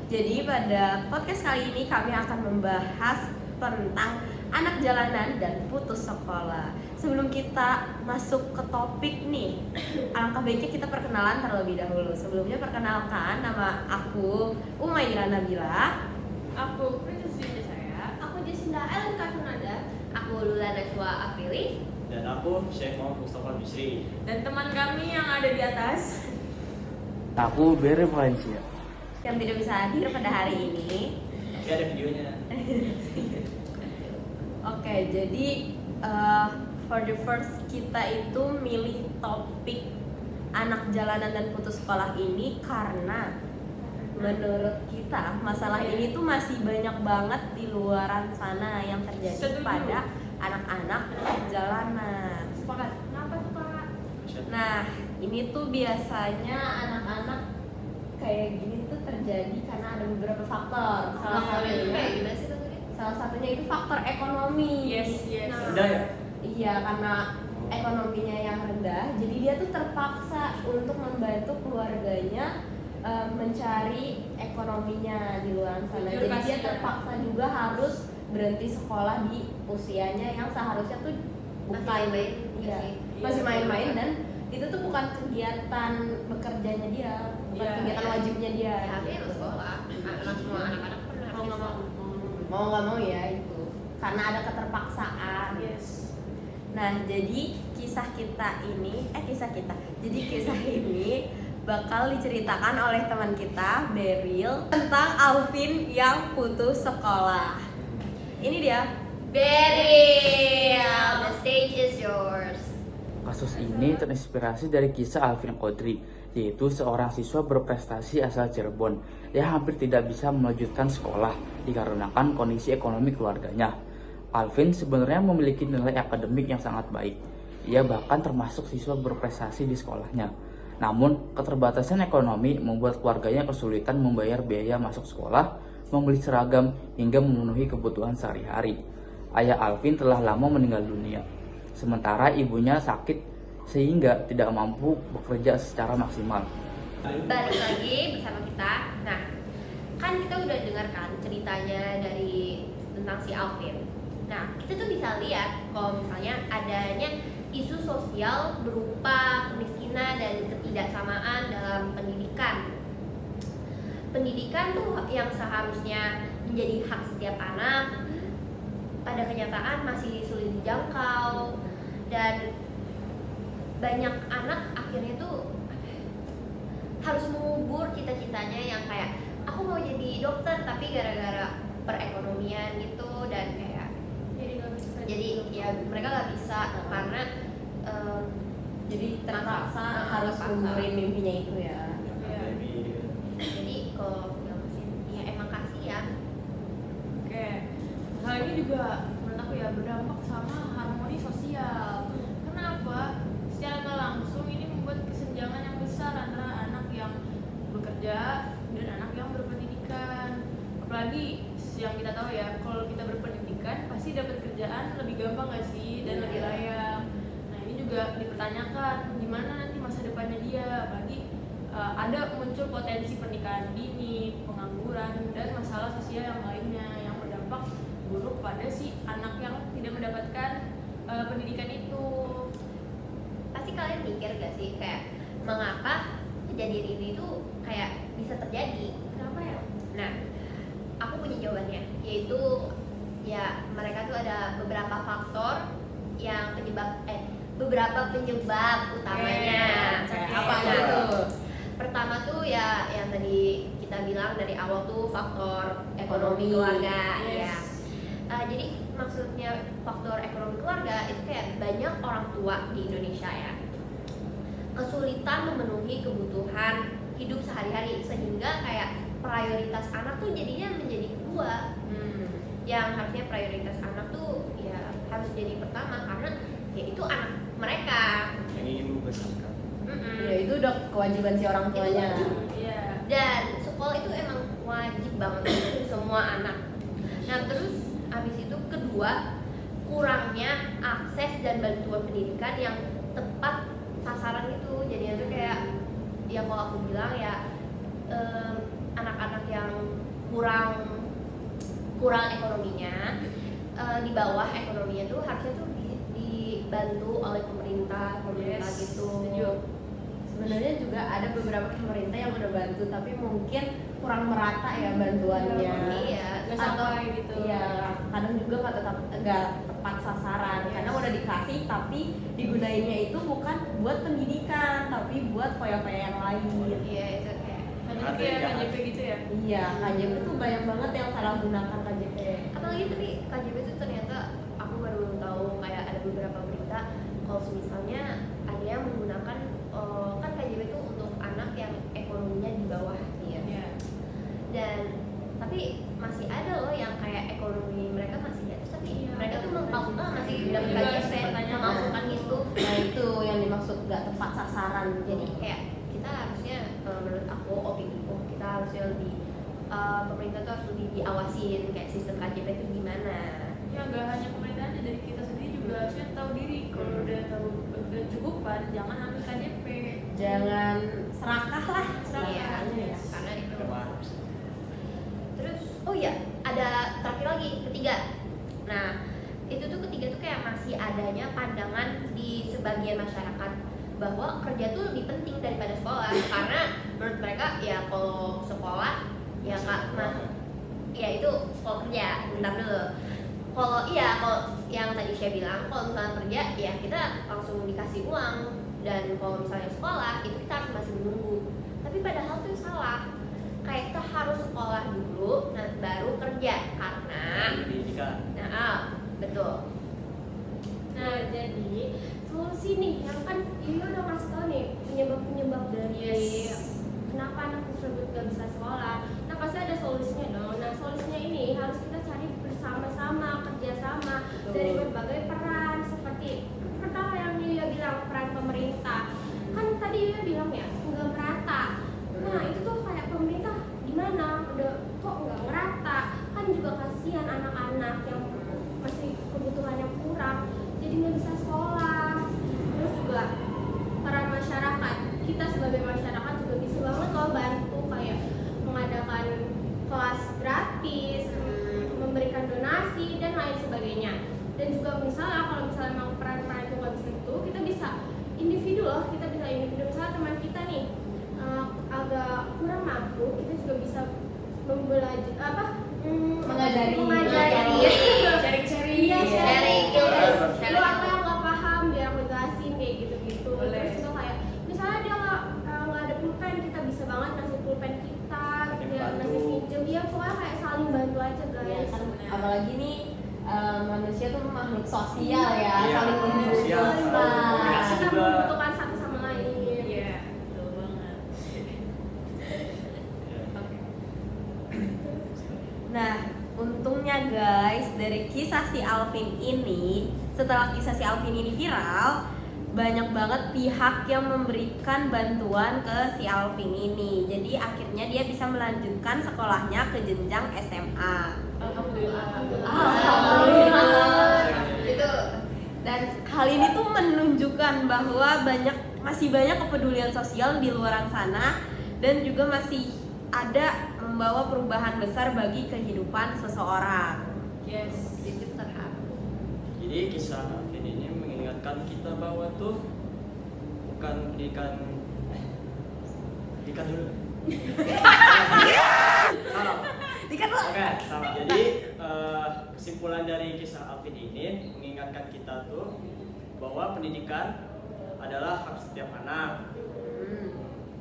Jadi pada podcast kali ini kami akan membahas tentang anak jalanan dan putus sekolah. Sebelum kita masuk ke topik nih, alangkah baiknya kita perkenalan terlebih dahulu. Sebelumnya perkenalkan, nama aku Umaira Nabila. Aku Princess saya. Aku Jacinda Ellen Kasunada. Aku Lula Najwa Afili. Dan aku Syekh Muhammad Mustafa Bisri. Dan teman kami yang ada di atas. Aku Bere Valencia. Yang tidak bisa hadir pada hari ini. Tapi ada videonya. Oke, jadi for the first kita itu milih topik anak jalanan dan putus sekolah ini karena menurut kita masalah ini tuh masih banyak banget di luaran sana yang terjadi Setuju. pada anak-anak jalanan. Sepakat. Kenapa tuh Kak? Nah, ini tuh biasanya anak-anak kayak gini tuh terjadi karena ada beberapa faktor. Salah Masalahnya itu kayak satunya, gimana sih tuh? salah satunya itu faktor ekonomi. Yes. Nah. Rendah ya? Iya, karena ekonominya yang rendah, jadi dia tuh terpaksa untuk membantu keluarganya mencari ekonominya di luar sana. Jujur, Jadi dia kasihan. terpaksa juga harus berhenti sekolah di usianya yang seharusnya tuh Masih bukan main-main iya, sih. masih Iya, main-main betul. dan itu tuh bukan kegiatan bekerjanya dia, bukan Iya, kegiatan iya. wajibnya dia. Ya, tapi emang sekolah. Anak semua anak-anak pun Mau harus nggak mau. Mau nggak mau ya itu, karena ada keterpaksaan. Yes. Nah, jadi kisah ini bakal diceritakan oleh teman kita, Beryl, tentang Alvin yang putus sekolah. Ini dia. Beryl, the stage is yours. Kasus ini terinspirasi dari kisah Alvin Kodri, yaitu seorang siswa berprestasi asal Cirebon yang hampir tidak bisa melanjutkan sekolah dikarenakan kondisi ekonomi keluarganya. Alvin sebenarnya memiliki nilai akademik yang sangat baik. Ia bahkan termasuk siswa berprestasi di sekolahnya. Namun, keterbatasan ekonomi membuat keluarganya kesulitan membayar biaya masuk sekolah, membeli seragam, hingga memenuhi kebutuhan sehari-hari. Ayah Alvin telah lama meninggal dunia, sementara ibunya sakit sehingga tidak mampu bekerja secara maksimal. Balik lagi bersama kita. Nah, kan kita udah dengarkan ceritanya dari tentang si Alvin. Nah, kita tuh bisa lihat kalau misalnya adanya isu sosial berupa kemiskinan dan ketidaksamaan dalam pendidikan. Pendidikan tuh yang seharusnya menjadi hak setiap anak, pada kenyataan masih sulit dijangkau, dan banyak anak akhirnya tuh harus mengubur cita-citanya yang kayak aku mau jadi dokter tapi gara-gara perekonomian gitu, dan kayak jadi ya mereka nggak bisa karena Jadi terpaksa Maksa. harus Terpaksa. menguburin mimpinya itu ya. Akademi. jadi kalau nggak mesin ya emang kasihan. Oke. Hal ini juga menurut aku ya berdampak sama harmoni sosial. Kenapa? Secara nggak langsung ini membuat kesenjangan yang besar antara anak yang bekerja dan anak yang berpendidikan. Apalagi yang kita tahu ya, kalau kita berpendidikan pasti dapat kerjaan lebih gampang nggak sih dan lebih layak. Nah ini juga dipertanyakan gimana nanti masa depannya dia, apalagi ada muncul potensi pernikahan dini, pengangguran, dan masalah sosial yang lainnya yang berdampak buruk pada si anak yang tidak mendapatkan pendidikan itu. Pasti kalian mikir gak sih kayak mengapa kejadian ini tuh kayak bisa terjadi? Kenapa ya? Nah, aku punya jawabannya, yaitu ya mereka tuh ada beberapa faktor yang beberapa penyebab utamanya. Oke, Oke, apa aja nah, tuh? Pertama tuh ya yang tadi kita bilang dari awal tuh faktor ekonomi keluarga. Yes. Ya. Jadi maksudnya faktor ekonomi keluarga itu kayak banyak orang tua di Indonesia ya kesulitan memenuhi kebutuhan hidup sehari-hari, sehingga kayak prioritas anak tuh jadinya menjadi kedua. Yang harusnya prioritas anak tuh ya harus jadi pertama karena ya itu anak mereka. Yang ingin membesarkan. Ya itu udah kewajiban si orang tuanya. Iya. Dan sekolah itu emang wajib banget untuk semua anak. Nah terus abis itu kedua, kurangnya akses dan bantuan pendidikan yang tepat sasaran itu. Jadinya tuh kayak ya kalau aku bilang ya anak-anak yang kurang ekonominya, di bawah ekonominya tuh harusnya tuh dibantu oleh pemerintah gitu. Setuju. Sebenarnya juga ada beberapa pemerintah yang udah bantu, tapi mungkin kurang merata ya bantuannya. Iya, nggak Atau- sampai gitu. Iya, kadang juga nggak tepat sasaran. Yes. Karena udah dikasih, tapi digunainnya itu bukan buat pendidikan, tapi buat foya-foya yang lain. Iya, itu kayak Banyak kayak KJP gitu ya. Iya, KJP tuh banyak banget yang salah gunakan KJP. apalagi tapi KJP itu ternyata aku baru tahu kayak ada beberapa berita kalau misalnya ada yang menggunakan kan KJP itu untuk anak yang ekonominya di bawah dia. Iya. Dan tapi masih ada loh yang kayak ekonomi mereka masih di atas tapi Iya, mereka tuh masih Itu dapat juga KJP pertanyaan. memasukkan gitu. Nah itu yang dimaksud nggak tepat sasaran. Jadi kayak kita harusnya menurut aku opiniku kita harusnya lebih pemerintah tuh harus lebih diawasin kayak sistem KJP itu gimana. Ya nggak hanya pemerintah aja, dari kita sendiri juga harusnya tahu diri. Kalau udah tahu udah cukupan, jangan ambil KJP. Jangan serakah lah. Iya, ya. karena itu. Memang. Terus, oh iya, ada terakhir lagi, ketiga. Nah, itu tuh ketiga tuh kayak masih adanya pandangan di sebagian masyarakat bahwa kerja tuh lebih penting daripada sekolah karena menurut mereka ya kalau sekolah ya ya itu kalau kerja, bentar dulu. Kalau yang tadi saya bilang kalau misalnya kerja ya kita langsung dikasih uang dan kalau misalnya sekolah itu kita harus masih menunggu. Tapi padahal tuh salah. Kayak kita harus sekolah dulu, nah baru kerja karena Pendidikan. betul. Nah jadi solusi nih yang kan ini udah kasih tau nih penyebab dari kenapa anak tersebut gak bisa sekolah. Nah pasti ada solusinya dong. Nah solusinya ini harus kita cari bersama-sama, kerjasama dari berbagai peran seperti pertama yang Yulia bilang peran pemerintah. Kan tadi Yulia bilang ya nggak merata. Nah itu tuh kayak pemerintah gimana udah kok nggak merata, kan juga kasihan anak-anak yang masih kebutuhannya kurang jadi nggak bisa sekolah. Terus juga peran masyarakat, kita sebagai masyarakat juga bisa banget loh bantu kayak mengadakan kelas gratis, memberikan donasi dan lain sebagainya. Dan juga misalnya kalau misalnya memang peran-peran itu nggak bisa itu, kita bisa individu loh, kita bisa individu. Misalnya teman kita nih agak kurang mampu, kita juga bisa Mengajari. Sharing-sharing. Iya, Iya, sharing. Lu apa yang nggak paham biar aku jelasin kayak gitu-gitu. Boleh. Terus itu kayak misalnya dia nggak ada pulpen, kita bisa banget ngasih pulpen kita, dia bantu. ngasih pinjem. Iya, pokoknya kayak saling bantu aja Ya, guys. kan, Bener. apalagi nih manusia tuh makhluk sosial ya, Iya, saling sosial, membutuhkan. saling komunikasi. Kita juga. membutuhkan satu sama lain. Iya, betul banget. Nah, untungnya guys, dari kisah si Alvin ini, setelah kisah si Alvin ini viral, banyak banget pihak yang memberikan bantuan ke si Alvin ini. Jadi akhirnya dia bisa melanjutkan sekolahnya ke jenjang SMA. Alhamdulillah. Alhamdulillah. Itu Dan hal ini tuh menunjukkan bahwa masih banyak kepedulian sosial di luar sana dan juga masih ada membawa perubahan besar bagi kehidupan seseorang. Yes. itu terharu. Jadi kisah Alvin ini mengingatkan kita bahwa tuh bukan pendidikan dulu. Salah. Dikat lo. Oke, sama. Jadi kesimpulan dari kisah Alvin ini mengingatkan kita tuh bahwa pendidikan adalah hak setiap anak,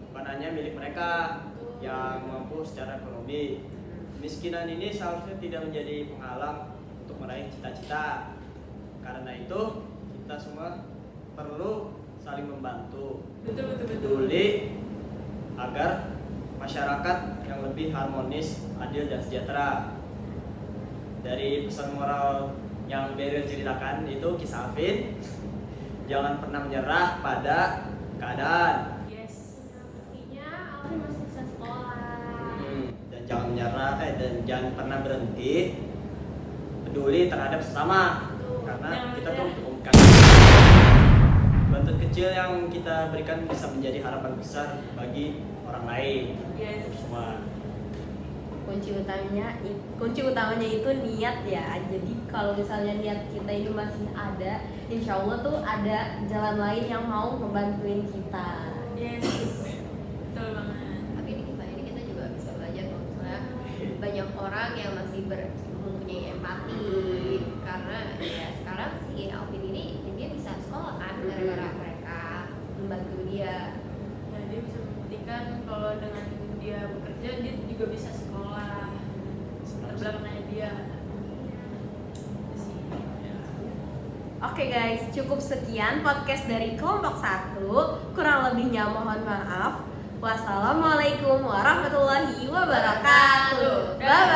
bukan hanya milik mereka yang mampu secara ekonomi. Kemiskinan ini seharusnya tidak menjadi penghalang untuk meraih cita-cita. Karena itu kita semua perlu saling membantu, Betul. peduli agar masyarakat yang lebih harmonis, adil dan sejahtera. Dari pesan moral yang Beryl ceritakan itu kisah Alvin, jangan pernah menyerah pada keadaan. Yes. Artinya Alvin masih bisa sekolah. Dan jangan menyerah dan jangan pernah berhenti peduli terhadap sesama. Karena Jangan kita tuh menyerah. komunikasi. Bantuan kecil yang kita berikan bisa menjadi harapan besar bagi orang lain. Yes. Semua. kunci utamanya itu niat ya. Jadi kalau misalnya niat kita ini masih ada, insya Allah tuh ada jalan lain yang mau ngebantuin kita. Yes, betul banget. Tapi ini kita juga bisa belajar kalau misalnya banyak orang yang masih mempunyai empati, karena ya sekarang si Alvin ini dia bisa sekolah kan gara-gara mereka membantu dia. Ya, dia bisa membuktikan kalau dengan dia bekerja dia juga bisa sekolah. Terbelakangnya dia. Itu sih. Oke guys, cukup sekian podcast dari kelompok 1. Kurang lebihnya mohon maaf. Wassalamualaikum warahmatullahi wabarakatuh. Bye bye.